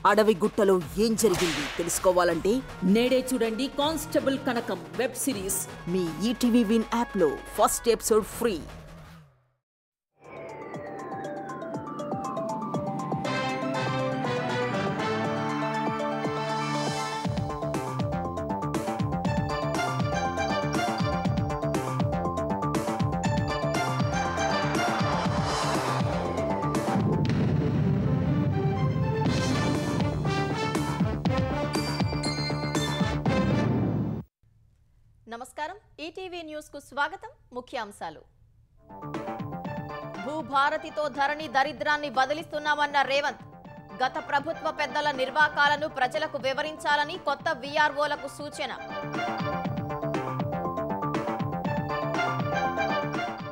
అడవి గుట్టలో ఏం జరిగింది తెలుసుకోవాలంటే నేడే చూడండి కానిస్టేబుల్ కనకం వెబ్ సిరీస్ మీ ఈటీవీ విన్ యాప్లో ఫస్ట్ ఎపిసోడ్ ఫ్రీ. నమస్కారం, ఈటీవీ న్యూస్ కు స్వాగతం. ముఖ్యాంశాలు. భూభారతితో ధరణి దరిద్రాన్ని బదిలిస్తున్నామన్న రేవంత్. గత ప్రభుత్వ పెద్దల నిర్వాకాలను ప్రజలకు వివరించాలని కొత్త వీఆర్ఓలకు సూచన.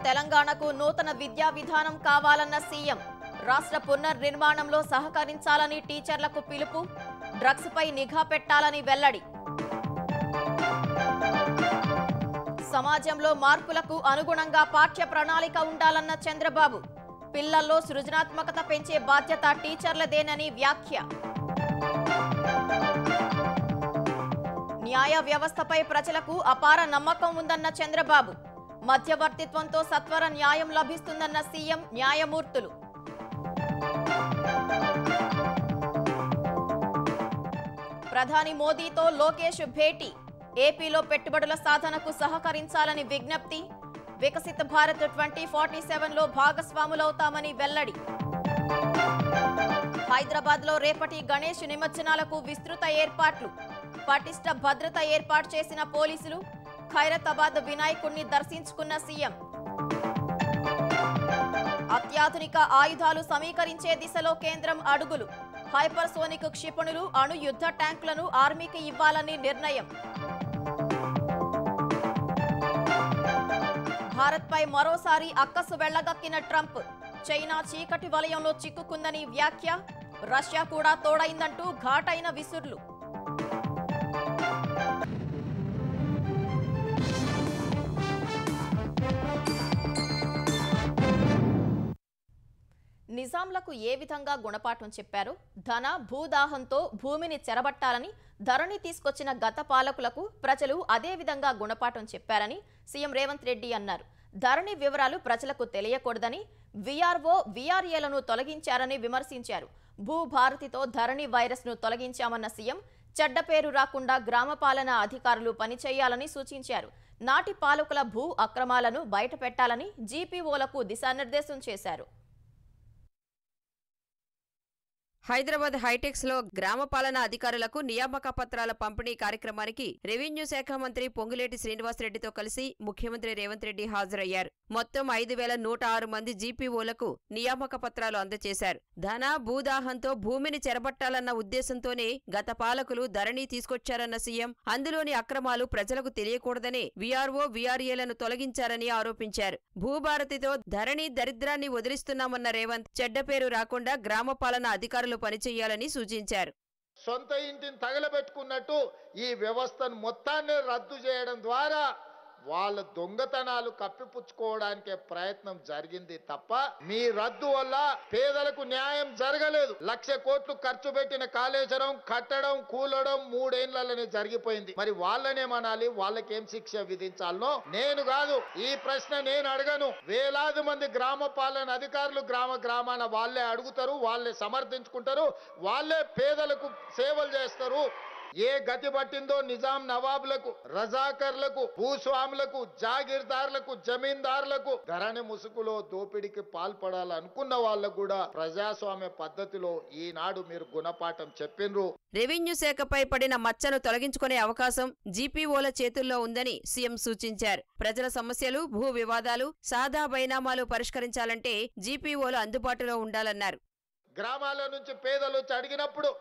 తెలంగాణకు నూతన విద్యా విధానం కావాలన్న సీఎం. రాష్ట్ర పునర్నిర్మాణంలో సహకరించాలని టీచర్లకు పిలుపు. డ్రగ్స్ పై నిఘా పెట్టాలని వెల్లడి. సమాజంలో మార్పులకు అనుగుణంగా పాఠ్య ప్రణాళిక ఉండాలన్న చంద్రబాబు. పిల్లల్లో సృజనాత్మకత పెంచే బాధ్యత టీచర్లదేనని వ్యాఖ్య. న్యాయ వ్యవస్థపై ప్రజలకు అపార నమ్మకం ఉందన్న చంద్రబాబు. మధ్యవర్తిత్వంతో సత్వర న్యాయం లభిస్తుందన్న సీఎం, న్యాయమూర్తులు. ప్రధాని మోదీతో లోకేష్ భేటీ. ఏపీలో పెట్టుబడుల సాధనకు సహకరించాలని విజ్ఞప్తి. వికసిత భారత్ 2047లో భాగస్వాములవుతామని వెల్లడి. హైదరాబాద్లో రేపటి గణేష్ నిమజ్జనాలకు విస్తృత ఏర్పాట్లు. పటిష్ట భద్రత ఏర్పాటు చేసిన పోలీసులు. ఖైరతాబాద్ వినాయకుడిని దర్శించుకున్న సీఎం. అత్యాధునిక ఆయుధాలు సమీకరించే దిశలో కేంద్రం అడుగులు. హైపర్సోనిక్ క్షిపణులు, అణు యుద్ధ ట్యాంకులను ఆర్మీకి ఇవ్వాలని నిర్ణయం. భారత్పై మరోసారి అక్కసు వెళ్లగక్కిన ట్రంప్. చైనా చీకటి వలయంలో చిక్కుకుందని వ్యాఖ్య. రష్యా కూడా తోడైందంటూ ఘాటైన విసుర్లు. నిజాంలకు ఏ విధంగా గుణపాఠం చెప్పారో, ధన భూదాహంతో భూమిని చెరబట్టాలని ధరణి తీసుకొచ్చిన గత పాలకులకు ప్రజలు అదే విధంగా గుణపాఠం చెప్పారని సీఎం రేవంత్ రెడ్డి అన్నారు. ధరణి వివరాలు ప్రజలకు తెలియకూడదని వీఆర్ఓ, వీఆర్ఏలను తొలగించారని విమర్శించారు. భూభారతితో ధరణి వైరస్ ను తొలగించామన్న సీఎం, చెడ్డ పేరు రాకుండా గ్రామ పాలనా అధికారులు పనిచేయాలని సూచించారు. నాటి పాలకుల భూ అక్రమాలను బయటపెట్టాలని జీపీఓలకు దిశానిర్దేశం చేశారు. హైదరాబాద్ హైటెక్స్ లో గ్రామ పాలనా అధికారులకు నియామక పత్రాల పంపిణీ కార్యక్రమానికి రెవెన్యూ శాఖ మంత్రి పొంగులేటి శ్రీనివాసరెడ్డితో కలిసి ముఖ్యమంత్రి రేవంత్ రెడ్డి హాజరయ్యారు. మొత్తం 5,106 మంది జీపీఓలకు నియామక పత్రాలు అందజేశారు. ధన భూదాహంతో భూమిని చెరబట్టాలన్న ఉద్దేశంతోనే గత పాలకులు ధరణి తీసుకొచ్చారన్న సీఎం, అందులోని అక్రమాలు ప్రజలకు తెలియకూడదని వీఆర్ఓ, వీఆర్ఏలను తొలగించారని ఆరోపించారు. భూభారతితో ధరణి దరిద్రాన్ని వదిలిస్తున్నామన్న రేవంత్, చెడ్డ పేరు రాకుండా గ్రామ పాలనా అధికారులు పనిచేయాలని సూచించారు. సొంత ఇంటిని తగలబెట్టుకున్నట్టు ఈ వ్యవస్థను మొత్తాన్ని రద్దు చేయడం ద్వారా వాళ్ళ దొంగతనాలు కప్పిపుచ్చుకోవడానికే ప్రయత్నం జరిగింది తప్ప మీ రద్దు వల్ల పేదలకు న్యాయం జరగలేదు. 1,00,000 కోట్లు ఖర్చు పెట్టిన కాళేశ్వరం కట్టడం, కూలడం 3 ఏళ్లలోనే జరిగిపోయింది. మరి వాళ్ళనేమనాలి? వాళ్ళకేం శిక్ష విధించాలనో నేను కాదు, ఈ ప్రశ్న నేను అడగను. వేలాది మంది గ్రామ పాలన అధికారులు గ్రామాన వాళ్ళే అడుగుతారు, వాళ్ళే సమర్థించుకుంటారు, వాళ్ళే పేదలకు సేవలు చేస్తారు. ఏ గతి పట్టిందో నిజాం నవాబులకు, రజాకర్లకు, భూస్వాములకు, జాగీర్దారులకు, జమీందారులకు, ధరణి ముసుగులో దోపిడీకి పాల్పడాలనుకున్న వాళ్ళకు కూడా ప్రజాస్వామ్య పద్ధతిలో ఈనాడు మీరు గుణపాఠం చెప్పిండ్రు. రెవెన్యూ శాఖపై పడిన మచ్చను తొలగించుకునే అవకాశం జీపీఓల చేతుల్లో ఉందని సీఎం సూచించారు. ప్రజల సమస్యలు, భూ వివాదాలు, సాదా బైనామాలు పరిష్కరించాలంటే జీపీఓలు అందుబాటులో ఉండాలన్నారు. గ్రామాల నుంచి పేదలు వచ్చి అడిగినప్పుడు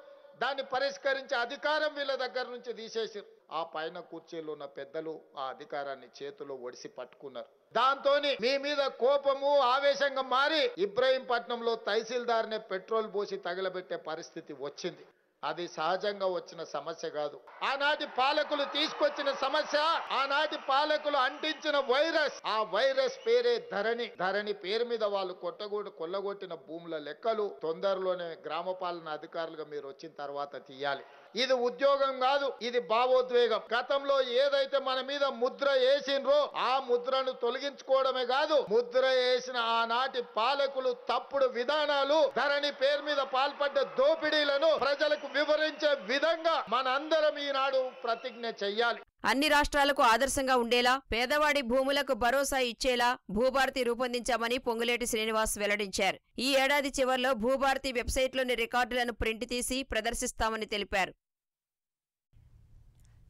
దాన్ని పరిష్కరించే అధికారం వీళ్ళ దగ్గర నుంచి తీసేసి ఆ పైన కుర్చీలు ఉన్న పెద్దలు ఆ అధికారాన్ని చేతిలో ఒడిసి పట్టుకున్నారు. దాంతోని మీ మీద కోపము, ఆవేశంగా మారి ఇబ్రహీంపట్నంలో తహసీల్దార్నే పెట్రోల్ పోసి తగలబెట్టే పరిస్థితి వచ్చింది. అది సహజంగా వచ్చిన సమస్య కాదు. ఆనాటి పాలకులు తీసుకొచ్చిన సమస్య, ఆనాటి పాలకులు అంటించిన వైరస్. ఆ వైరస్ పేరే ధరణి. ధరణి పేరు మీద వాళ్ళు కొల్లగొట్టిన భూముల లెక్కలు తొందరలోనే గ్రామ పాలన అధికారులుగా మీరు వచ్చిన తర్వాత తీయాలి. ఇది ఉద్యోగం కాదు, ఇది భావోద్వేగం. గతంలో ఏదైతే మన మీద ముద్ర వేసిండ్రో ఆ ముద్రను తొలగించుకోవడమే కాదు, ముద్ర వేసిన ఆనాటి పాలకులు తప్పుడు విధానాలు, ధరణి పేరు మీద పాల్పడ్డ దోపిడీలను ప్రజలకు వివరించే విధంగా మనందరం ఈనాడు ప్రతిజ్ఞ చెయ్యాలి. అన్ని రాష్ట్రాలకు ఆదర్శంగా ఉండేలా పేదవాడి భూములకు భరోసా ఇచ్చేలా భూభారతి రూపొందించామని పొంగులేటి శ్రీనివాస్ వెల్లడించారు. ఈ ఏడాది చివర్లో భూభారతి వెబ్సైట్లోని రికార్డులను ప్రింట్ తీసి ప్రదర్శిస్తామని తెలిపారు.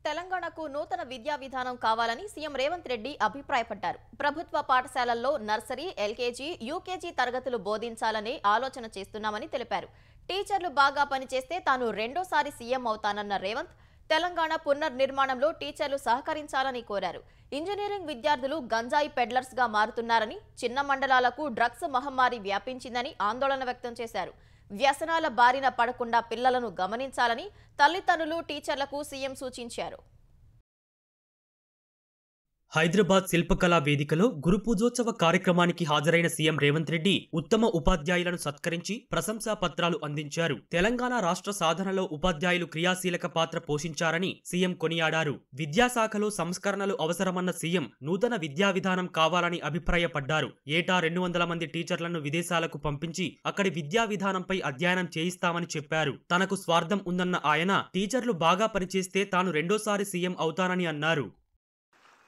తెలంగాణకు నూతన విద్యా విధానం కావాలని సీఎం రేవంత్ రెడ్డి అభిప్రాయపడ్డారు. ప్రభుత్వ పాఠశాలల్లో నర్సరీ, ఎల్కేజీ, యూకేజీ తరగతులు బోధించాలనే ఆలోచన చేస్తున్నామని తెలిపారు. టీచర్లు బాగా పనిచేస్తే తాను రెండోసారి సీఎం అవుతానన్న రేవంత్ తెలంగాణ పునర్నిర్మాణంలో టీచర్లు సహకరించాలని కోరారు. ఇంజనీరింగ్ విద్యార్థులు గంజాయి పెడ్లర్స్ గా మారుతున్నారని, చిన్న మండలాలకు డ్రగ్స్ మహమ్మారి వ్యాపించిందని ఆందోళన వ్యక్తం చేశారు. వ్యసనాల బారిన పడకుండా పిల్లలను గమనించాలని తల్లిదండ్రులు, టీచర్లకు సీఎం సూచించారు. హైదరాబాద్ శిల్పకళా వేదికలో గురు పూజోత్సవ కార్యక్రమానికి హాజరైన సీఎం రేవంత్ రెడ్డి ఉత్తమ ఉపాధ్యాయులను సత్కరించి ప్రశంసా పత్రాలు అందించారు. తెలంగాణ రాష్ట్ర సాధనలో ఉపాధ్యాయులు క్రియాశీలక పాత్ర పోషించారని సీఎం కొనియాడారు. విద్యాశాఖలో సంస్కరణలు అవసరమన్న సీఎం నూతన విద్యా విధానం కావాలని అభిప్రాయపడ్డారు. ఏటా 200 మంది టీచర్లను విదేశాలకు పంపించి అక్కడి విద్యా విధానంపై అధ్యయనం చేయిస్తామని చెప్పారు. తనకు స్వార్థం ఉందన్న ఆయన టీచర్లు బాగా పనిచేస్తే తాను రెండోసారి సీఎం అవుతానని అన్నారు.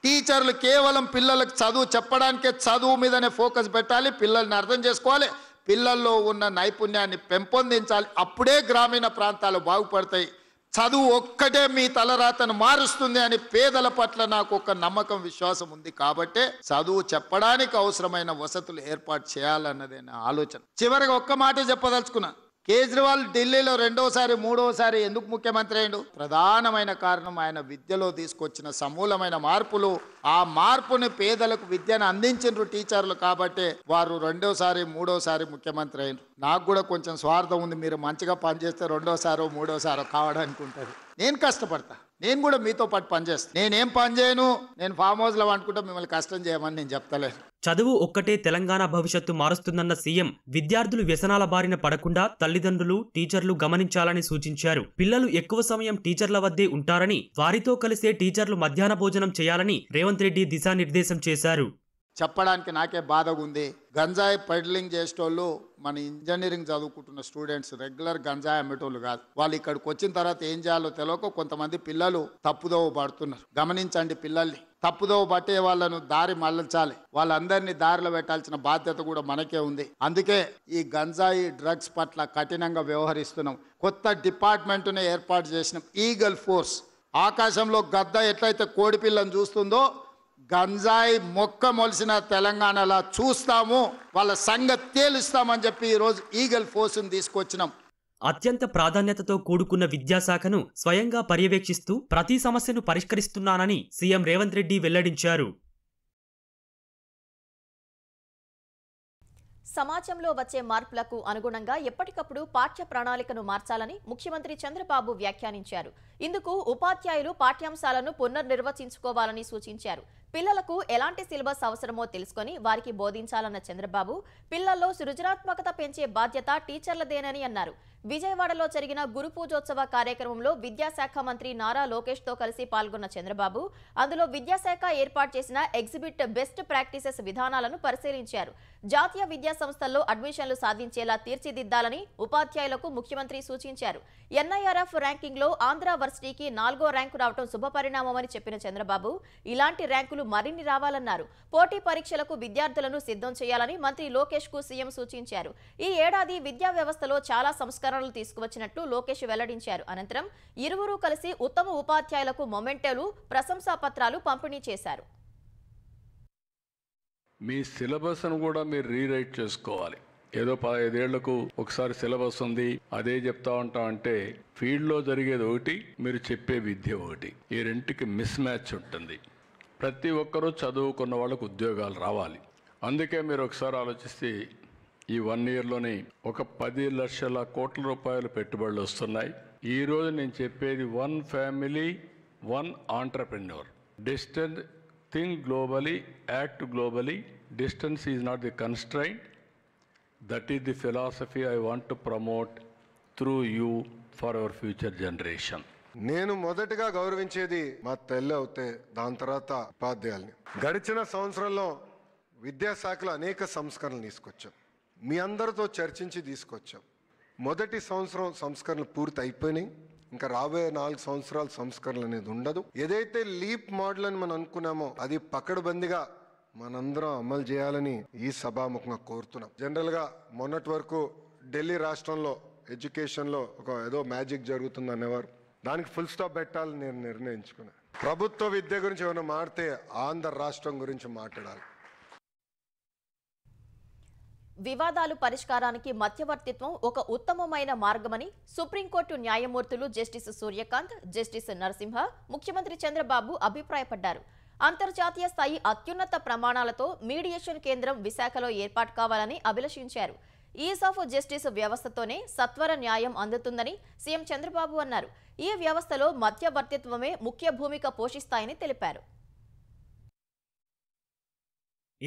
టీచర్లు కేవలం పిల్లలకు చదువు చెప్పడానికే చదువు మీదనే ఫోకస్ పెట్టాలి. పిల్లల్ని అర్థం చేసుకోవాలి, పిల్లల్లో ఉన్న నైపుణ్యాన్ని పెంపొందించాలి. అప్పుడే గ్రామీణ ప్రాంతాలు బాగుపడతాయి. చదువు ఒక్కటే మీ తలరాతను మారుస్తుంది అని పేదల పట్ల నాకు ఒక నమ్మకం, విశ్వాసం ఉంది. కాబట్టే చదువు చెప్పడానికి అవసరమైన వసతులు ఏర్పాటు చేయాలన్నదే నా ఆలోచన. చివరిగా ఒక్క మాట చెప్పదలుచుకున్నా. కేజ్రీవాల్ ఢిల్లీలో రెండోసారి మూడోసారి ఎందుకు ముఖ్యమంత్రి అయ్యిండు? ప్రధానమైన కారణం ఆయన విద్యలో తీసుకొచ్చిన సమూలమైన మార్పులు. ఆ మార్పుని పేదలకు విద్యను అందించిండ్రు టీచర్లు. కాబట్టి వారు రెండోసారి మూడోసారి ముఖ్యమంత్రి అయ్యిండ్రు. నాకు కూడా కొంచెం స్వార్థం ఉంది. మీరు మంచిగా పనిచేస్తే రెండోసారో మూడోసారో కావడానికి ఉంటుంది. నేను కష్టపడతా, నేను కూడా మీతో పాటు పనిచేస్తాను. నేనేం పని చేయను, నేను ఫామ్ హౌస్లో అనుకుంటా మిమ్మల్ని కష్టం చేయమని నేను చెప్తలేను. చదువు ఒక్కటే తెలంగాణ భవిష్యత్తు మారుస్తుందన్న సీఎం విద్యార్థులు వ్యసనాల బారిన పడకుండా తల్లిదండ్రులు, టీచర్లు గమనించాలని సూచించారు. పిల్లలు ఎక్కువ సమయం టీచర్ల వద్దే ఉంటారని, వారితో కలిసే టీచర్లు మధ్యాహ్న భోజనం చేయాలని రేవంత్ రెడ్డి దిశానిర్దేశం చేశారు. చెప్పడానికి నాకే బాధగా ఉంది. గంజాయి పెడ్లింగ్ చేసేటోళ్ళు మన ఇంజనీరింగ్ చదువుకుంటున్న స్టూడెంట్స్ రెగ్యులర్ గంజాయి అమ్మేటోళ్ళు కాదు. వాళ్ళు ఇక్కడికి వచ్చిన తర్వాత ఏం చేయాలో తెలియక కొంతమంది పిల్లలు తప్పుదోవ పడుతున్నారు. గమనించండి, పిల్లల్ని తప్పుదోవ పట్టే వాళ్ళను దారి మళ్ళించాలి. వాళ్ళందరినీ దారిలో పెట్టాల్సిన బాధ్యత కూడా మనకే ఉంది. అందుకే ఈ గంజాయి డ్రగ్స్ పట్ల కఠినంగా వ్యవహరిస్తున్నాం. కొత్త డిపార్ట్మెంట్ను ఏర్పాటు చేసినాం, ఈగల్ ఫోర్స్. ఆకాశంలో గద్ద ఎట్లయితే కోడి పిల్లను చూస్తుందో గంజాయి మొక్క మొలిసిన తెలంగాణలా చూస్తాము, వాళ్ళ సంగతి తేలుస్తామని చెప్పి ఈరోజు ఈగల్ ఫోర్స్ని తీసుకొచ్చినాం. అత్యంత ప్రాధాన్యతతో కూడుకున్న విద్యాశాఖను స్వయంగా పర్యవేక్షిస్తూ ప్రతి సమస్యను పరిష్కరిస్తున్నానని సీఎం రేవంత్ రెడ్డి వెల్లడించారు. సమాజంలో వచ్చే మార్పులకు అనుగుణంగా ఎప్పటికప్పుడు పాఠ్య ప్రణాళికను మార్చాలని ముఖ్యమంత్రి చంద్రబాబు వ్యాఖ్యానించారు. ఇందుకు ఉపాధ్యాయులు పాఠ్యాంశాలను పునర్నిర్వచించుకోవాలని సూచించారు. పిల్లలకు ఎలాంటి సిలబస్ అవసరమో తెలుసుకొని వారికి బోధించాలన్న చంద్రబాబు పిల్లల్లో సృజనాత్మకత పెంచే బాధ్యత టీచర్లదేనని అన్నారు. విజయవాడలో జరిగిన గురు పూజోత్సవ కార్యక్రమంలో విద్యాశాఖ మంత్రి నారా లోకేష్ తో కలిసి పాల్గొన్న చంద్రబాబు అందులో విద్యాశాఖ ఏర్పాటు చేసిన ఎగ్జిబిట్ బెస్ట్ ప్రాక్టీసెస్ విధానాలను పరిశీలించారు. జాతీయ విద్యా సంస్థల్లో అడ్మిషన్లు సాధించేలా తీర్చిదిద్దాలని ఉపాధ్యాయులకు ముఖ్యమంత్రి సూచించారు. ఎన్ఐఆర్ఎఫ్ ర్యాంకింగ్ లో ఆంధ్ర వర్సిటీకి 4వ ర్యాంకు రావడం శుభపరిణామమని చెప్పిన చంద్రబాబు ఇలాంటి ర్యాంకులు మరిన్ని రావాలన్నారు. పోటీ పరీక్షలకు విద్యార్థులను సిద్ధం చేయాలని మంత్రి లోకేష్ కు సీఎం సూచించారు. ఈ ఏడాది విద్యా వ్యవస్థలో చాలా సంస్కరణలు తీసుకువచ్చినట్లు లోకేష్ వెల్లడించారు. అనంతరం ఇరువురు కలిసి ఉత్తమ ఉపాధ్యాయులకు మొమెంటోలు, ప్రశంసా పత్రాలు పంపిణీ చేశారు. మీ సిలబస్ను కూడా మీరు రీరైట్ చేసుకోవాలి. ఏదో 15 ఏళ్లకు ఒకసారి సిలబస్ ఉంది అదే చెప్తా ఉంటాం అంటే ఫీల్డ్లో జరిగేది ఒకటి, మీరు చెప్పే విద్య ఒకటి. ఈ రెంటికి మిస్ మ్యాచ్ ఉంటుంది. ప్రతి ఒక్కరూ చదువుకున్న వాళ్ళకు ఉద్యోగాలు రావాలి. అందుకే మీరు ఒకసారి ఆలోచిస్తే ఈ 1 ఇయర్లోనే ఒక 10 లక్షల కోట్ల రూపాయలు పెట్టుబడులు వస్తున్నాయి. ఈరోజు నేను చెప్పేది 1 family 1 entrepreneur. Distance think globally, act globally. Distance is not the constraint. That is the philosophy I want to promote through you for our future generation. నేను మొదటగా గౌరవించేది మా తల్లి అవుతే దాని తర్వాత ఉపాధ్యాయుల్ని. గడిచిన సంవత్సరంలో విద్యాశాఖలో అనేక సంస్కరణలు తీసుకొచ్చాం. మీ అందరితో చర్చించి తీసుకొచ్చాం. మొదటి సంవత్సరం సంస్కరణలు పూర్తి అయిపోయినాయి. ఇంకా రాబోయే 4 సంవత్సరాల సంస్కరణలు అనేది ఉండదు. ఏదైతే లీప్ మోడల్ అని మనం అనుకున్నామో అది పకడ్బందీగా మనందరం అమలు చేయాలని ఈ సభాముఖంగా కోరుతున్నాం. జనరల్గా మొన్నటి వరకు ఢిల్లీ రాష్ట్రంలో ఎడ్యుకేషన్లో ఏదో మ్యాజిక్ జరుగుతుంది అనేవారు. దానికి ఫుల్ స్టాప్ పెట్టాలని నేను నిర్ణయించుకున్నాను. ప్రభుత్వ విద్య గురించి ఏమైనా మాట్లాడితే ఆంధ్ర రాష్ట్రం గురించి మాట్లాడాలి. వివాదాలు పరిష్కారానికి మధ్యవర్తిత్వం ఒక ఉత్తమమైన మార్గమని సుప్రీంకోర్టు న్యాయమూర్తులు జస్టిస్ సూర్యకాంత్, జస్టిస్ నరసింహ, ముఖ్యమంత్రి చంద్రబాబు అభిప్రాయపడ్డారు. అంతర్జాతీయ స్థాయి అత్యున్నత ప్రమాణాలతో మీడియేషన్ కేంద్రం విశాఖలో ఏర్పాటు కావాలని అభిలషించారు. ఈజ్ ఆఫ్ జస్టిస్ వ్యవస్థతోనే సత్వర న్యాయం అందుతుందని సీఎం చంద్రబాబు అన్నారు. ఈ వ్యవస్థలో మధ్యవర్తిత్వమే ముఖ్య భూమిక పోషిస్తాయని తెలిపారు.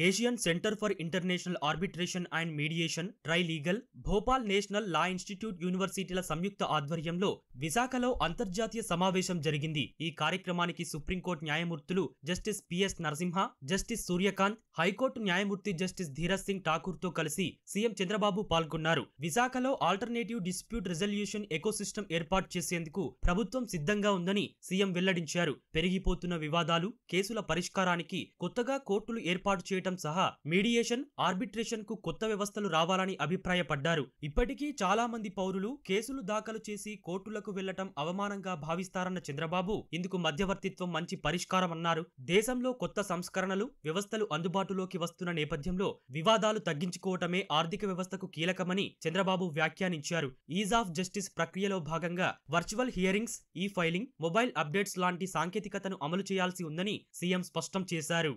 Asian Centre for International Arbitration and Mediation, Trilegal, Bhopal National Law Institute యూనివర్సిటీల సంయుక్త ఆధ్వర్యంలో విశాఖలో అంతర్జాతీయ సమావేశం జరిగింది. ఈ కార్యక్రమానికి సుప్రీంకోర్టు న్యాయమూర్తులు justice P S Narasimha, justice Suryakant, high court న్యాయమూర్తి జస్టిస్ ధీరజ్ సింగ్ ఠాకూర్ తో కలిసి సీఎం చంద్రబాబు పాల్గొన్నారు. విశాఖలో ఆల్టర్నేటివ్ డిస్ప్యూట్ రిజల్యూషన్ ఎకోసిస్టమ్ ఏర్పాటు చేసేందుకు ప్రభుత్వం సిద్ధంగా ఉందని సీఎం వెల్లడించారు. పెరిగిపోతున్న వివాదాలు, కేసుల పరిష్కారానికి కొత్తగా కోర్టులు ఏర్పాటు చేయడం సహా మీడియేషన్, ఆర్బిట్రేషన్ కు కొత్త వ్యవస్థలు రావాలని అభిప్రాయపడ్డారు. ఇప్పటికీ చాలా మంది పౌరులు కేసులు దాఖలు చేసి కోర్టులకు వెళ్లటం అవమానంగా భావిస్తారన్న చంద్రబాబు ఇందుకు మధ్యవర్తిత్వం మంచి పరిష్కారమన్నారు. దేశంలో కొత్త సంస్కరణలు, వ్యవస్థలు అందుబాటులోకి వస్తున్న నేపథ్యంలో వివాదాలు తగ్గించుకోవటమే ఆర్థిక వ్యవస్థకు కీలకమని చంద్రబాబు వ్యాఖ్యానించారు. ఈజ్ ఆఫ్ జస్టిస్ ప్రక్రియలో భాగంగా వర్చువల్ హియరింగ్స్, ఈ ఫైలింగ్, మొబైల్ అప్డేట్స్ లాంటి సాంకేతికతను అమలు చేయాల్సి ఉందని సీఎం స్పష్టం చేశారు.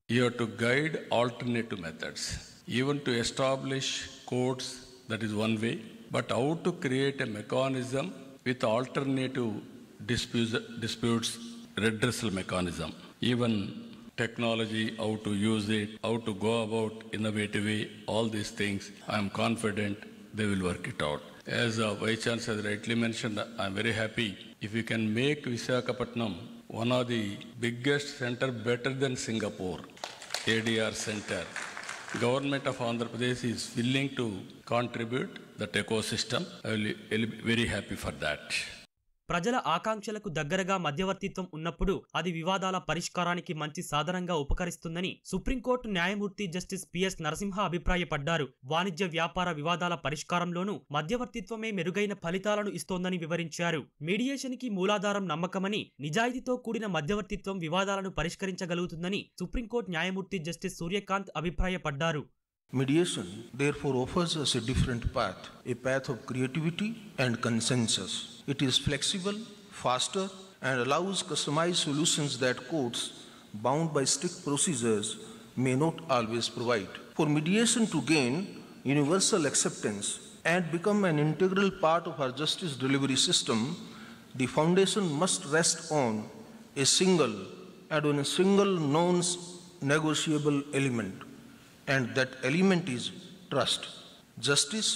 You have to guide alternative methods. Even to establish courts, that is one way, but how to create a mechanism with alternative disputes redressal mechanism. Even technology, how to use it, how to go about innovative way, all these things, I am confident they will work it out. As Vice Chancellor rightly mentioned, I am very happy if you can make Visakhapatnam one of the biggest center, better than Singapore, ADR center. Government of Andhra Pradesh is willing to contribute that ecosystem. I will be very happy for that. ప్రజల ఆకాంక్షలకు దగ్గరగా మధ్యవర్తిత్వం ఉన్నప్పుడు అది వివాదాల పరిష్కారానికి మంచి సాధనంగా ఉపకరిస్తుందని సుప్రీంకోర్టు న్యాయమూర్తి జస్టిస్ పిఎస్ నరసింహ అభిప్రాయపడ్డారు. వాణిజ్య వ్యాపార వివాదాల పరిష్కారంలోనూ మధ్యవర్తిత్వమే మెరుగైన ఫలితాలను ఇస్తోందని వివరించారు. మీడియేషన్ కి మూలాధారం నమ్మకమని, నిజాయితీతో కూడిన మధ్యవర్తిత్వం వివాదాలను పరిష్కరించగలుగుతుందని సుప్రీంకోర్టు న్యాయమూర్తి జస్టిస్ సూర్యకాంత్ అభిప్రాయపడ్డారు. Mediation therefore offers us a different path, a path of creativity and consensus. It is flexible, faster, and allows customized solutions that courts, bound by strict procedures, may not always provide. For mediation to gain universal acceptance and become an integral part of our justice delivery system, the foundation must rest on a single non-negotiable element. And that element is trust. Justice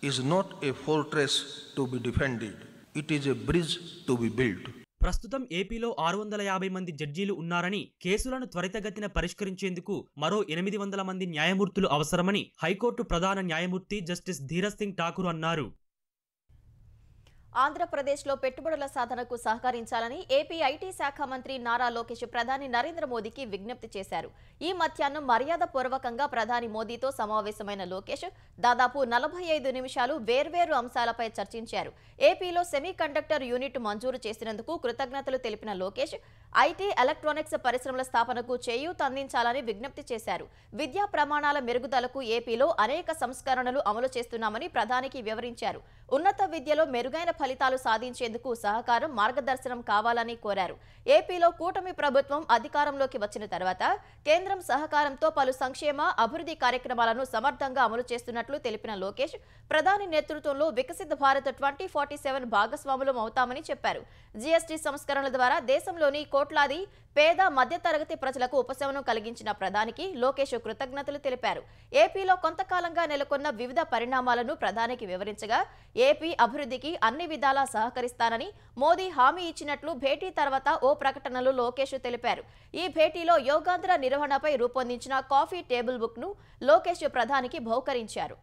is not a fortress to be defended. It is a bridge to be built. ప్రస్తుతం ఏపీలో 650 మంది జడ్జీలు ఉన్నారని, కేసులను త్వరితగతిన పరిష్కరించేందుకు మరో 800 మంది న్యాయమూర్తులు అవసరమని హైకోర్టు ప్రధాన న్యాయమూర్తి జస్టిస్ ధీరజ్ సింగ్ ఠాకూర్ అన్నారు. ఆంధ్రప్రదేశ్లో పెట్టుబడుల సాధనకు సహకరించాలని ఏపీ ఐటీ శాఖ మంత్రి నారా లోకేష్ ప్రధాని నరేంద్ర మోదీకి విజ్ఞప్తి చేశారు. ఈ మధ్యాహ్నం మర్యాదపూర్వకంగా ప్రధాని మోదీతో సమావేశమైన లోకేష్ దాదాపు 45 నిమిషాలు వేర్వేరు అంశాలపై చర్చించారు. ఏపీలో సెమీ కండక్టర్ యూనిట్ మంజూరు చేసినందుకు కృతజ్ఞతలు తెలిపిన లోకేష్ ఐటీ, ఎలక్ట్రానిక్స్ పరిశ్రమల స్థాపనకు చేయూత అందించాలని విజ్ఞప్తి చేశారు. విద్యా ప్రమాణాల మెరుగుదలకు ఏపీలో అనేక సంస్కరణలు అమలు చేస్తున్నామని ప్రధానికి వివరించారు. ఉన్నత విద్యలో మెరుగైన ఫలితాలు సాధించేందుకు సహకారం మార్గదర్శనం కావాలని కోరారు. ఏపీలో కూటమి ప్రభుత్వం అధికారంలోకి వచ్చిన తర్వాత కేంద్రం సహకారంతో పలు సంక్షేమ అభివృద్ధి కార్యక్రమాలను సమర్థంగా అమలు చేస్తున్నట్లు తెలిపిన లోకేష్, ప్రధాని నేతృత్వంలో వికసిత భారత్ 2047 భాగస్వాములం అవుతామని చెప్పారు. జీఎస్టీ సంస్కరణల ద్వారా దేశంలోని కోట్లాది పేద మధ్యతరగతి ప్రజలకు ఉపశమనం కలిగించిన ప్రధానికి లోకేష్ కృతజ్ఞతలు తెలిపారు. ఏపీలో కొంతకాలంగా నెలకొన్న వివిధ పరిణామాలను ప్రధానికి వివరించగా ఏపీ అభివృద్ధికి అన్ని విధాలా సహకరిస్తానని మోదీ హామీ ఇచ్చినట్లు భేటీ తర్వాత ఓ ప్రకటనలో లోకేష్ తెలిపారు. ఈ భేటీలో యోగాంధ్ర నిర్వహణపై రూపొందించిన కాఫీ టేబుల్ బుక్ ను లోకేష్ ప్రధానికి బహూకరించారు.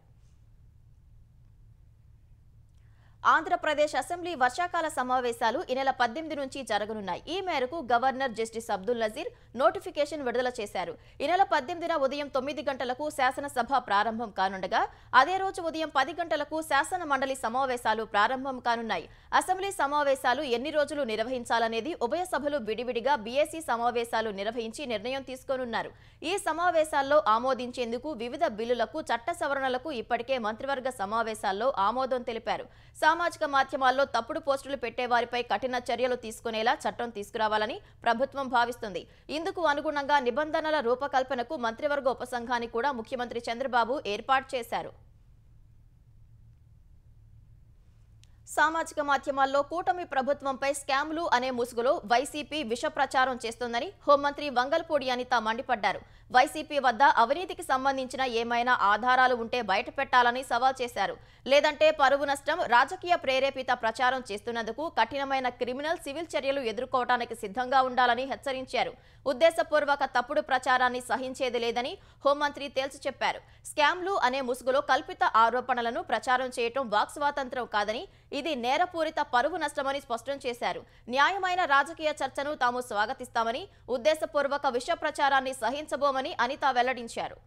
ఆంధ్రప్రదేశ్ అసెంబ్లీ వర్షాకాల సమావేశాలు ఈ నెల 18 నుంచి జరగనున్నాయి. ఈ మేరకు governor justice Abdul Nazeer notification విడుదల చేశారు. ఈ నెల 18న ఉదయం 9 గంటలకు శాసనసభ ప్రారంభం కానుండగా అదే రోజు ఉదయం 10 గంటలకు శాసన మండలి సమావేశాలు ప్రారంభం కానున్నాయి. అసెంబ్లీ సమావేశాలు ఎన్ని రోజులు నిర్వహించాలనేది ఉభయ సభలు విడివిడిగా బీఏసీ సమావేశాలు నిర్వహించి నిర్ణయం తీసుకోనున్నారు. ఈ సమావేశాల్లో ఆమోదించేందుకు వివిధ బిల్లులకు చట్ట సవరణలకు ఇప్పటికే మంత్రివర్గ సమావేశాల్లో ఆమోదం తెలిపారు. సామాజిక మాధ్యమాల్లో తప్పుడు పోస్టులు పెట్టేవారిపై కఠిన చర్యలు తీసుకునేలా చట్టం తీసుకురావాలని ప్రభుత్వం భావిస్తుంది. ఇందుకు అనుగుణంగా నిబంధనల రూపకల్పనకు మంత్రివర్గ ఉపసంఘాన్ని కూడా ముఖ్యమంత్రి చంద్రబాబు ఏర్పాటు చేశారు. సామాజిక మాధ్యమాల్లో కూటమి ప్రభుత్వంపై స్కామ్లు అనే ముసుగులో వైసీపీ విష ప్రచారం చేస్తోందని హోంమంత్రి వంగల్పూడి అనిత మండిపడ్డారు. వైసీపీ వద్ద అవినీతికి సంబంధించిన ఏమైనా ఆధారాలు ఉంటే బయటపెట్టాలని సవాల్ చేశారు. లేదంటే పరువు నష్టం, రాజకీయ ప్రేరేపిత ప్రచారం చేస్తున్నందుకు కఠినమైన క్రిమినల్, సివిల్ చర్యలు ఎదుర్కోవడానికి సిద్ధంగా ఉండాలని హెచ్చరించారు. ఉద్దేశపూర్వక తప్పుడు ప్రచారాన్ని సహించేది లేదని హోంమంత్రి తేల్చి చెప్పారు. స్కామ్లు అనే ముసుగులో కల్పిత ఆరోపణలను ప్రచారం చేయటం వాక్ స్వాతంత్ర్యం కాదని, ఇది నేరపూరిత పరువు నష్టమని స్పష్టం చేశారు. న్యాయమైన రాజకీయ చర్చను తాము స్వాగతిస్తామని, ఉద్దేశపూర్వక విష ప్రచారాన్ని సహించబోమని అనిత వెల్లడించారు.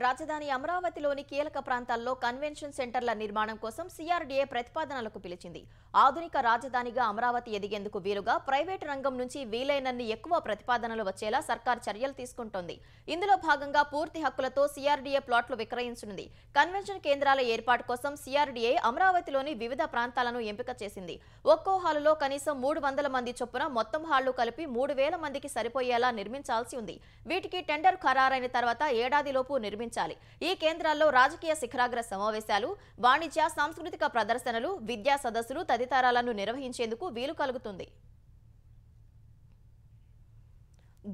రాజధాని అమరావతిలోని కీలక ప్రాంతాల్లో కన్వెన్షన్ సెంటర్ల నిర్మాణం కోసం సిఆర్డీఏ ప్రతిపాదనలకు పిలిచింది. ఆధునిక రాజధానిగా అమరావతి ఎదిగేందుకు వీలుగా ప్రైవేటు రంగం నుంచి వీలైనన్ని ఎక్కువ ప్రతిపాదనలు వచ్చేలా సర్కార్ చర్యలు తీసుకుంటోంది. ఇందులో భాగంగా పూర్తి హక్కులతో సిఆర్డీఏ ప్లాట్లు విక్రయించనుంది. కన్వెన్షన్ కేంద్రాల ఏర్పాటు కోసం సిఆర్డీఏ అమరావతిలోని వివిధ ప్రాంతాలను ఎంపిక చేసింది. ఒక్కో హాలులో కనీసం 300 మంది చొప్పున మొత్తం హాళ్లు కలిపి 3000 మందికి సరిపోయేలా నిర్మించాల్సి ఉంది. వీటికి టెండర్ ఖరారైన తర్వాత ఏడాదిలోపు నిర్మించాలి. ఈ కేంద్రాల్లో రాజకీయ శిఖరాగ్ర సమావేశాలు, వాణిజ్య, సాంస్కృతిక ప్రదర్శనలు, విద్యా సదస్సులు తదితరాలను నిర్వహించేందుకు వీలు కలుగుతుంది.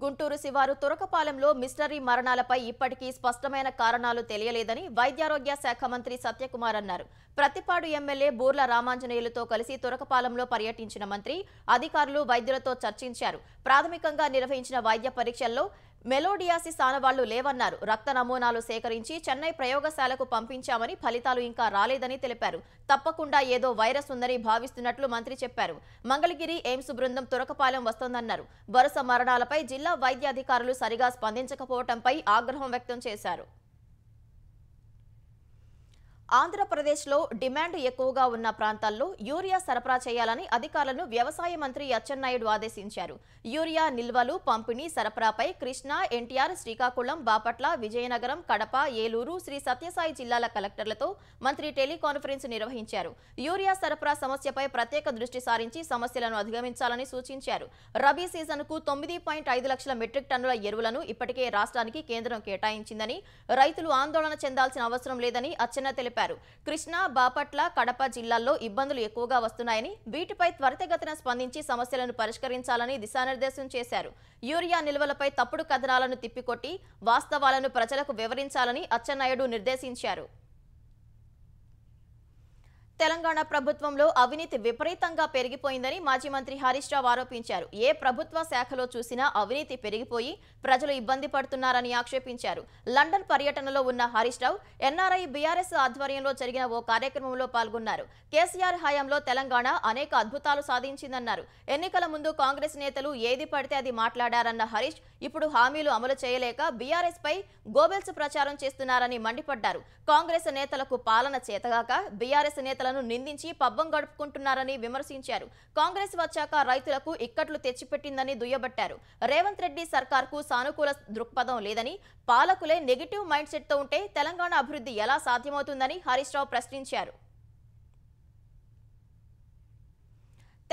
గుంటూరు శివారు తురకపాలెంలో మిస్టరీ మరణాలపై ఇప్పటికీ స్పష్టమైన కారణాలు తెలియలేదని వైద్యారోగ్య శాఖ మంత్రి సత్యకుమార్ అన్నారు. ప్రతిపాడు ఎమ్మెల్యే బూర్ల రామాంజనేయులతో కలిసి తురకపాలెంలో పర్యటించిన మంత్రి అధికారులు వైద్యులతో చర్చించారు. ప్రాథమికంగా నిర్వహించిన వైద్య పరీక్షల్లో మెలోడియాసిస్ ఆనవాళ్లు లేవన్నారు. రక్త నమూనాలు సేకరించి చెన్నై ప్రయోగశాలకు పంపించామని, ఫలితాలు ఇంకా రాలేదని తెలిపారు. తప్పకుండా ఏదో వైరస్ ఉందని భావిస్తున్నట్లు మంత్రి చెప్పారు. మంగళగిరి ఎయిమ్స్ బృందం తురకపాలెం వస్తోందన్నారు. వరుస మరణాలపై జిల్లా వైద్యాధికారులు సరిగా స్పందించకపోవడంపై ఆగ్రహం వ్యక్తం చేశారు. ఆంధ్రప్రదేశ్లో డిమాండ్ ఎక్కువగా ఉన్న ప్రాంతాల్లో యూరియా సరఫరా చేయాలని అధికారులను వ్యవసాయ మంత్రి అచ్చెన్నాయుడు ఆదేశించారు. యూరియా నిల్వలు, పంపిణీ, సరఫరాపై కృష్ణా, ఎన్టీఆర్, శ్రీకాకుళం, బాపట్ల, విజయనగరం, కడప, ఏలూరు, శ్రీ సత్యసాయి జిల్లాల కలెక్టర్లతో మంత్రి టెలికాన్ఫరెన్స్ నిర్వహించారు. యూరియా సరఫరా సమస్యపై ప్రత్యేక దృష్టి సారించి సమస్యలను అధిగమించాలని సూచించారు. రబీ సీజన్కు 9.5 లక్షల మెట్రిక్ టన్నుల ఎరువులను ఇప్పటికే రాష్ట్రానికి కేంద్రం కేటాయించిందని, రైతులు ఆందోళన చెందాల్సిన అవసరం లేదని అచ్చెన్న తెలిపారు. కృష్ణా, బాపట్ల, కడప జిల్లాల్లో ఇబ్బందులు ఎక్కువగా వస్తున్నాయని, వీటిపై త్వరితగతిన స్పందించి సమస్యలను పరిష్కరించాలని దిశానిర్దేశం చేశారు. యూరియా నిల్వలపై తప్పుడు కథనాలను తిప్పికొట్టి వాస్తవాలను ప్రజలకు వివరించాలని అచ్చెన్నాయుడు నిర్దేశించారు. తెలంగాణ ప్రభుత్వంలో అవినీతి విపరీతంగా పెరిగిపోయిందని మాజీ మంత్రి హరీష్ రావు ఆరోపించారు. ఏ ప్రభుత్వ శాఖలో చూసినా అవినీతి పెరిగిపోయి ప్రజలు ఇబ్బంది పడుతున్నారని ఆక్షేపించారు. లండన్ పర్యటనలో ఉన్న హరీష్ రావు ఎన్ఆర్ఐ బీఆర్ఎస్ ఆధ్వర్యంలో జరిగిన ఓ కార్యక్రమంలో పాల్గొన్నారు. కేసీఆర్ హయాంలో తెలంగాణ అనేక అద్భుతాలు సాధించిందన్నారు. ఎన్నికల ముందు కాంగ్రెస్ నేతలు ఏది పడితే అది మాట్లాడారన్న హరీష్ ఇప్పుడు హామీలు అమలు చేయలేక బీఆర్ఎస్ పై గోబెల్స్ ప్రచారం చేస్తున్నారని మండిపడ్డారు. కాంగ్రెస్ నేతలకు పాలన చేతగాక బీఆర్ఎస్ నేతలను అధికారులను నిందించి పబ్బం గడుపుకుంటున్నారని విమర్శించారు. కాంగ్రెస్ వచ్చాక రైతులకు ఇక్కట్లు తెచ్చిపెట్టిందని దుయ్యబట్టారు. రేవంత్ రెడ్డి సర్కార్కు సానుకూల దృక్పథం లేదని, పాలకులే నెగిటివ్ మైండ్ సెట్తో ఉంటే తెలంగాణ అభివృద్ధి ఎలా సాధ్యమవుతుందని హరీష్ రావు ప్రశ్నించారు.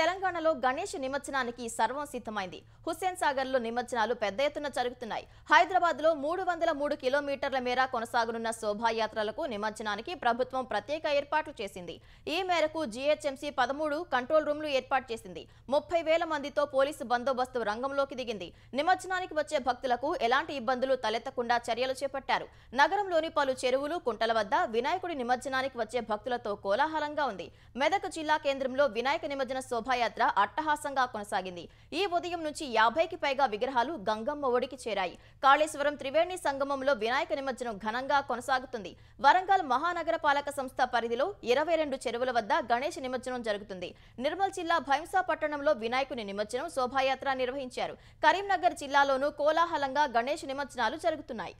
తెలంగాణలో గణేష్ నిమజ్జనానికి సర్వం సిద్ధమైంది. హుస్సేన్ సాగర్ లో నిమజ్జనాలు పెద్ద ఎత్తున జరుగుతున్నాయి. హైదరాబాద్ లో 303 కిలోమీటర్ల మేర కొనసాగనున్న శోభాయాత్రలకు నిమజ్జనానికి ప్రభుత్వం ప్రత్యేక ఏర్పాట్లు చేసింది. ఈ మేరకు జీహెచ్ఎంసీ 13 కంట్రోల్ రూమ్లు ఏర్పాటు చేసింది. 30,000 మందితో పోలీసు బందోబస్తు రంగంలోకి దిగింది. నిమజ్జనానికి వచ్చే భక్తులకు ఎలాంటి ఇబ్బందులు తలెత్తకుండా చర్యలు చేపట్టారు. నగరంలోని పలు చెరువులు, కుంటల వద్ద వినాయకుడి నిమజ్జనానికి వచ్చే భక్తులతో కోలాహలంగా ఉంది. మెదక్ జిల్లా కేంద్రంలో వినాయక నిమజ్జన శోభాయాత్ర అట్టహాసంగా కొనసాగింది. ఈ ఉదయం నుంచి 50కి పైగా విగ్రహాలు గంగమ్మ ఒడికి చేరాయి. కాళేశ్వరం త్రివేణి సంగమంలో వినాయక నిమజ్జనం ఘనంగా కొనసాగుతుంది. వరంగల్ మహానగర పాలక సంస్థ పరిధిలో 22 చెరువుల వద్ద గణేష్ నిమజ్జనం జరుగుతుంది. నిర్మల్ జిల్లా భైంసా పట్టణంలో వినాయకుని నిమజ్జనం శోభాయాత్ర నిర్వహించారు. కరీంనగర్ జిల్లాలోనూ కోలాహలంగా గణేష్ నిమజ్జనాలు జరుగుతున్నాయి.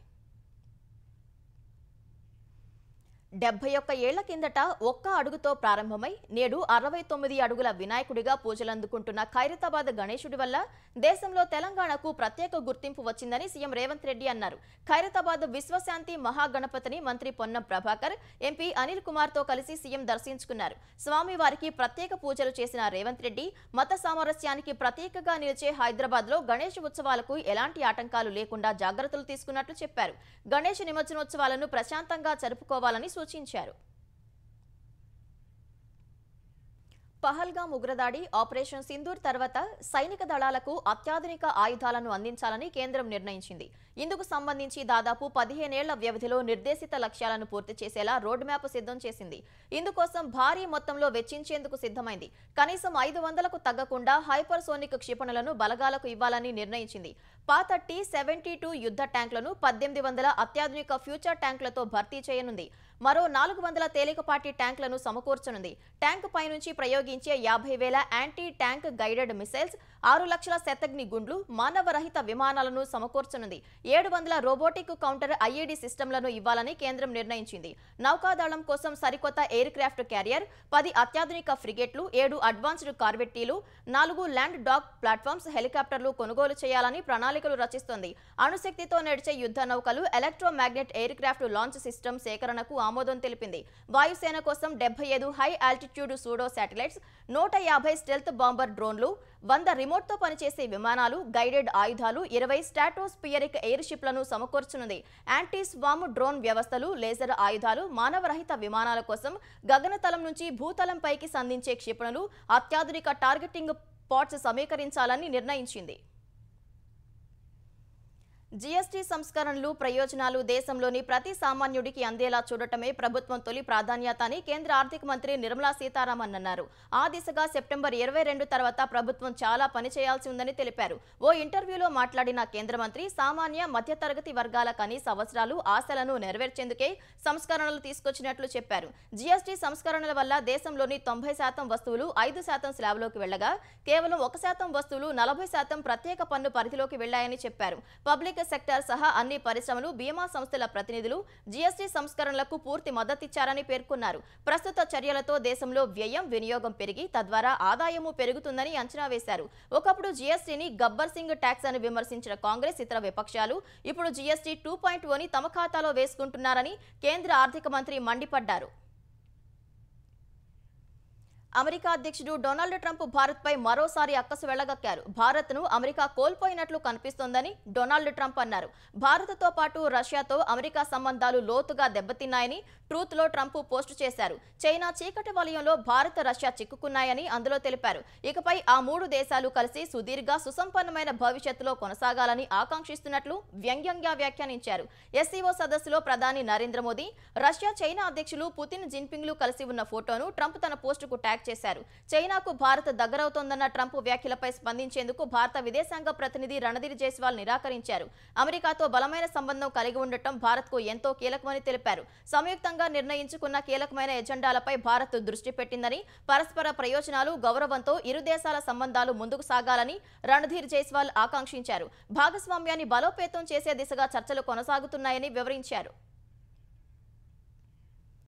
71 ఏళ్ల కిందట ఒక్క అడుగుతో ప్రారంభమై నేడు 69 అడుగుల వినాయకుడిగా పూజలందుకుంటున్న ఖైరతాబాద్ గణేశుడి వల్ల దేశంలో తెలంగాణకు ప్రత్యేక గుర్తింపు వచ్చిందని సీఎం రేవంత్ రెడ్డి అన్నారు. ఖైరతాబాద్ విశ్వశాంతి మహాగణపతిని మంత్రి పొన్నం ప్రభాకర్, ఎంపీ అనిల్ కుమార్ తో కలిసి సీఎం దర్శించుకున్నారు. స్వామివారికి ప్రత్యేక పూజలు చేసిన రేవంత్ రెడ్డి మత సామరస్యానికి ప్రతీకగా నిలిచే హైదరాబాద్ లో గణేష్ ఉత్సవాలకు ఎలాంటి ఆటంకాలు లేకుండా జాగ్రత్తలు తీసుకున్నట్లు చెప్పారు. గణేష్ నిమజ్జనోత్సవాలను ప్రశాంతంగా జరుపుకోవాలని సూచించారు. పహల్గామ్ ఉగ్రదాడి, ఆపరేషన్ సింధూర్ తర్వాత సైనిక దళాలకు అత్యాధునిక ఆయుధాలను అందించాలని కేంద్రం నిర్ణయించింది. ఇందుకు సంబంధించి దాదాపు 15 ఏళ్ల వ్యవధిలో నిర్దేశిత లక్ష్యాలను పూర్తి చేసేలా రోడ్ మ్యాప్ సిద్ధం చేసింది. ఇందుకోసం భారీ మొత్తంలో వెచ్చించేందుకు సిద్ధమైంది. కనీసం 500కు తగ్గకుండా హైపర్సోనిక్ క్షిపణులను బలగాలకు ఇవ్వాలని నిర్ణయించింది. పాత T-72 యుద్ధ ట్యాంకులను 1800 అత్యాధునిక ఫ్యూచర్ ట్యాంకులతో భర్తీ చేయనుంది. మరో 400 తేలికపాటి ట్యాంకులను సమకూర్చనుంది. ట్యాంకు పైనుంచి ప్రయోగించే 50,000 యాంటీ ట్యాంక్ గైడెడ్ మిసైల్స్, 6 లక్షల శతగ్ని గుండ్లు, మానవరహిత విమానాలను సమకూర్చనుంది. 700 రోబోటిక్ కౌంటర్ ఐఈడీ సిస్టంలను ఇవ్వాలని కేంద్రం నిర్ణయించింది. నౌకాదళం కోసం సరికొత్త ఎయిర్ క్రాఫ్ట్ క్యారియర్, 10 అత్యాధునిక ఫ్రిగేట్లు, 7 అడ్వాన్స్డ్ కార్వెట్టీలు, 4 ల్యాండ్ డాక్ ప్లాట్ఫామ్స్, హెలికాప్టర్లు కొనుగోలు చేయాలని ప్రణాళికలు రచిస్తోంది. అణుశక్తితో నడిచే యుద్ధ నౌకలు, electromagnet air craft launch system సేకరణకు ఆమోదం తెలిపింది. వాయుసేన కోసం 75 high altitude pseudo satellites, 150 stealth bomber డ్రోన్లు, 100 రిమోట్తో పనిచేసే విమానాలు, గైడెడ్ ఆయుధాలు, 20 స్ట్రాటోస్పియరిక్ ఎయిర్ షిప్లను సమకూర్చనుంది. యాంటీ స్వామ్ డ్రోన్ వ్యవస్థలు, లేజర్ ఆయుధాలు, మానవరహిత విమానాల కోసం గగనతలం నుంచి భూతలంపైకి సంధించే క్షిపణులు, అత్యాధునిక టార్గెటింగ్ పాడ్స్ సమీకరించాలని నిర్ణయించింది. జీఎస్టీ సంస్కరణలు, ప్రయోజనాలు దేశంలోని ప్రతి సామాన్యుడికి అందేలా చూడటమే ప్రభుత్వం తొలి ప్రాధాన్యత అని కేంద్ర ఆర్థిక మంత్రి నిర్మలా సీతారామన్ అన్నారు. ఆ దిశగా సెప్టెంబర్ 22 తర్వాత ప్రభుత్వం చాలా పని చేయాల్సి ఉందని తెలిపారు. ఓ ఇంటర్వ్యూలో మాట్లాడిన కేంద్ర మంత్రి సామాన్య, మధ్యతరగతి వర్గాల కనీస అవసరాలు, ఆశలను నెరవేర్చేందుకే సంస్కరణలు తీసుకొచ్చినట్లు చెప్పారు. జీఎస్టీ సంస్కరణల వల్ల దేశంలోని 90% వస్తువులు 5% స్లాబ్లోకి వెళ్లగా కేవలం 1% వస్తువులు 40% ప్రత్యేక పన్ను పరిధిలోకి వెళ్లాయని చెప్పారు. పబ్లిక్ సెక్టార్ సహా అన్ని పరిశ్రమలు, బీమా సంస్థల ప్రతినిధులు జీఎస్టీ సంస్కరణలకు పూర్తి మద్దతిచ్చారని పేర్కొన్నారు. ప్రస్తుత చర్యలతో దేశంలో వ్యయం, వినియోగం పెరిగి తద్వారా ఆదాయము పెరుగుతుందని అంచనా వేశారు. ఒకప్పుడు జీఎస్టీని గబ్బర్ సింగ్ ట్యాక్స్ అని విమర్శించిన కాంగ్రెస్, ఇతర విపక్షాలు ఇప్పుడు జీఎస్టీ 2.0ని తమ ఖాతాలో వేసుకుంటున్నారని కేంద్ర ఆర్థిక మంత్రి మండిపడ్డారు. అమెరికా అధ్యక్షుడు డొనాల్డ్ ట్రంప్ భారత్పై మరోసారి అక్కసు వెళ్లగక్కారు. భారత్ను అమెరికా కోల్పోయినట్లు కనిపిస్తోందని డొనాల్డ్ ట్రంప్ అన్నారు. భారత్తో పాటు రష్యాతో అమెరికా సంబంధాలు లోతుగా దెబ్బతిన్నాయని ట్రూత్లో ట్రంప్ పోస్టు చేశారు. చైనా చీకటి వలయంలో భారత్, రష్యా చిక్కుకున్నాయని అందులో తెలిపారు. ఇకపై ఆ 3 దేశాలు కలిసి సుదీర్ఘ, సుసంపన్నమైన భవిష్యత్తులో కొనసాగాలని ఆకాంక్షిస్తున్నట్లు వ్యంగ్యంగా వ్యాఖ్యానించారు. ఎస్సీఓ సదస్సులో ప్రధాని నరేంద్ర మోదీ, రష్యా, చైనా అధ్యక్షులు పుతిన్, జిన్పింగ్లు కలిసి ఉన్న ఫోటోను ట్రంప్ తన పోస్టుకు ట్యాగ్ చేశారు. చైనాకు భారత్ దగ్గరవుతోందన్న ట్రంప్ వ్యాఖ్యలపై స్పందించేందుకు భారత విదేశాంగ ప్రతినిధి రణధీర్ జైస్వాల్ నిరాకరించారు. అమెరికాతో బలమైన సంబంధం కలిగి ఉండటం భారత్కు ఎంతో కీలకమని తెలిపారు. సంయుక్తంగా నిర్ణయించుకున్న కీలకమైన ఎజెండాలపై భారత్ దృష్టి పెట్టిందని, పరస్పర ప్రయోజనాలు, గౌరవంతో ఇరు దేశాల సంబంధాలు ముందుకు సాగాలని రణధీర్ జైస్వాల్ ఆకాంక్షించారు. భాగస్వామ్యాన్ని బలోపేతం చేసే దిశగా చర్చలు కొనసాగుతున్నాయని వివరించారు.